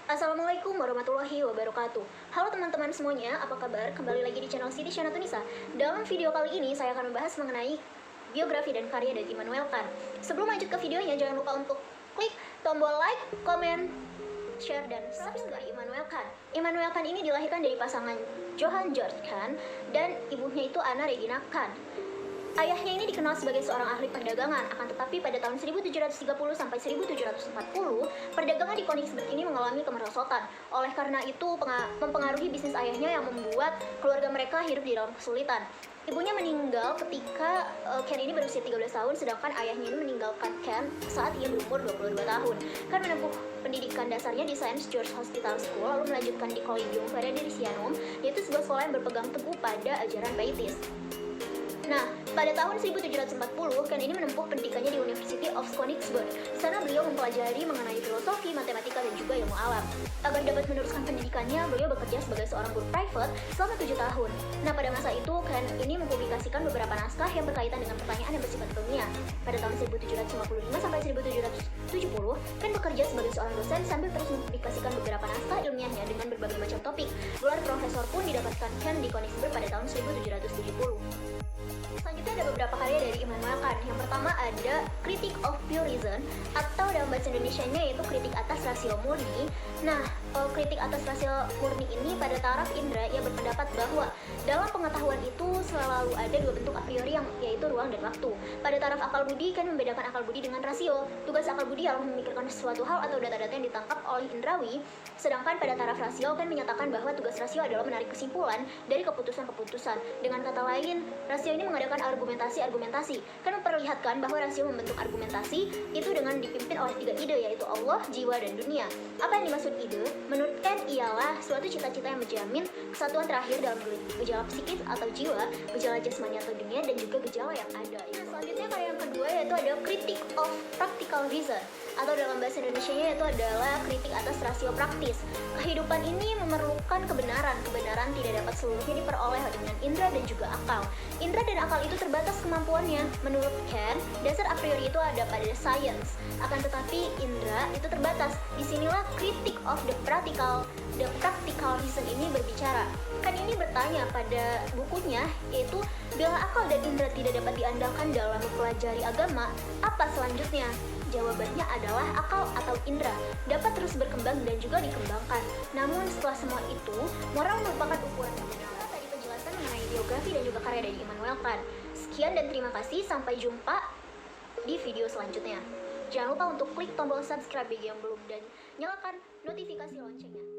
Assalamualaikum warahmatullahi wabarakatuh. Halo teman-teman semuanya, apa kabar? Kembali lagi di channel Siti Shana Tunisa. Dalam video kali ini saya akan membahas mengenai biografi dan karya dari Immanuel Kant. Sebelum lanjut ke videonya, jangan lupa untuk klik tombol like, komen, share, dan subscribe dari Immanuel Kant. Immanuel Kant ini dilahirkan dari pasangan Johann Georg Kant dan ibunya itu Anna Regina Kant. Ayahnya ini dikenal sebagai seorang ahli perdagangan, akan tetapi pada tahun 1730 sampai 1740, perdagangan di Königsberg ini mengalami kemerosotan. Oleh karena itu, mempengaruhi bisnis ayahnya yang membuat keluarga mereka hidup di dalam kesulitan. Ibunya meninggal ketika Kant ini berusia 13 tahun, sedangkan ayahnya ini meninggalkan Kant saat ia berumur 22 tahun. Kant menempuh pendidikan dasarnya di St. George Hospital School, lalu melanjutkan di Collegium Frederiциanum, yaitu sebuah sekolah yang berpegang teguh pada ajaran Pietis. Nah, pada tahun 1740, Kant ini menempuh pendidikannya di University of Königsberg. Di sana beliau mempelajari mengenai filosofi, matematika, dan juga ilmu alam. Agar dapat meneruskan pendidikannya, beliau bekerja sebagai seorang guru private selama 7 tahun. Nah, pada masa itu, Kant ini mempublikasikan beberapa naskah yang berkaitan dengan pertanyaan yang bersifat ilmiah. Pada tahun 1755 sampai 1770, Kant bekerja sebagai seorang dosen sambil terus mempublikasikan beberapa naskah ilmiahnya dengan berbagai macam topik. Gelar profesor pun didapatkan Kant di Königsberg pada tahun 1770. Selanjutnya ada beberapa karya dari Immanuel Kant. Yang pertama ada Critique of Pure Reason, atau dalam bahasa Indonesianya yaitu kritik atas rasio murni. Nah, kritik atas rasio murni ini pada taraf indera ia berpendapat bahwa dalam pengetahuan itu selalu ada dua bentuk a priori yaitu ruang dan waktu. Pada taraf akal budi kan membedakan akal budi dengan rasio. Tugas akal budi adalah memikirkan sesuatu hal atau data-data yang ditangkap oleh indrawi, sedangkan pada taraf rasio kan menyatakan bahwa tugas rasio adalah menarik kesimpulan dari keputusan-keputusan. Dengan kata lain, rasio ini mengadakan argumentasi kan memperlihatkan bahwa rasio membentuk argumentasi itu dengan dipimpin oleh 3 ide, yaitu Allah, jiwa, dan dunia. Apa yang dimaksud ide? Menurut Kant ialah suatu cita-cita yang menjamin kesatuan terakhir dalam gejala psikis atau jiwa, gejala jasmani atau dunia, dan juga gejala yang ada. Nah, selanjutnya karya yang kedua yaitu ada Critique of Practical Reason, atau dalam bahasa Indonesianya itu adalah kritik atas rasio praktis. Kehidupan ini memerlukan kebenaran. Kebenaran tidak dapat seluruhnya diperoleh dengan indera dan juga akal. Indera dan akal itu terbatas kemampuannya. Menurut Kant, dasar a priori itu ada pada science. Akan tetapi indera itu terbatas. Disinilah critique of the practical reason ini berbicara. Kant ini bertanya pada bukunya, yaitu bila akal dan indera tidak dapat diandalkan dalam mempelajari agama, apa selanjutnya? Jawabannya adalah akal atau indera dapat terus berkembang dan juga dikembangkan. Namun setelah semua itu, moral merupakan ukuran kebenaran. Tadi penjelasan mengenai biografi dan juga karya dari Immanuel Kant. Sekian dan terima kasih, sampai jumpa di video selanjutnya. Jangan lupa untuk klik tombol subscribe bagi yang belum dan nyalakan notifikasi loncengnya.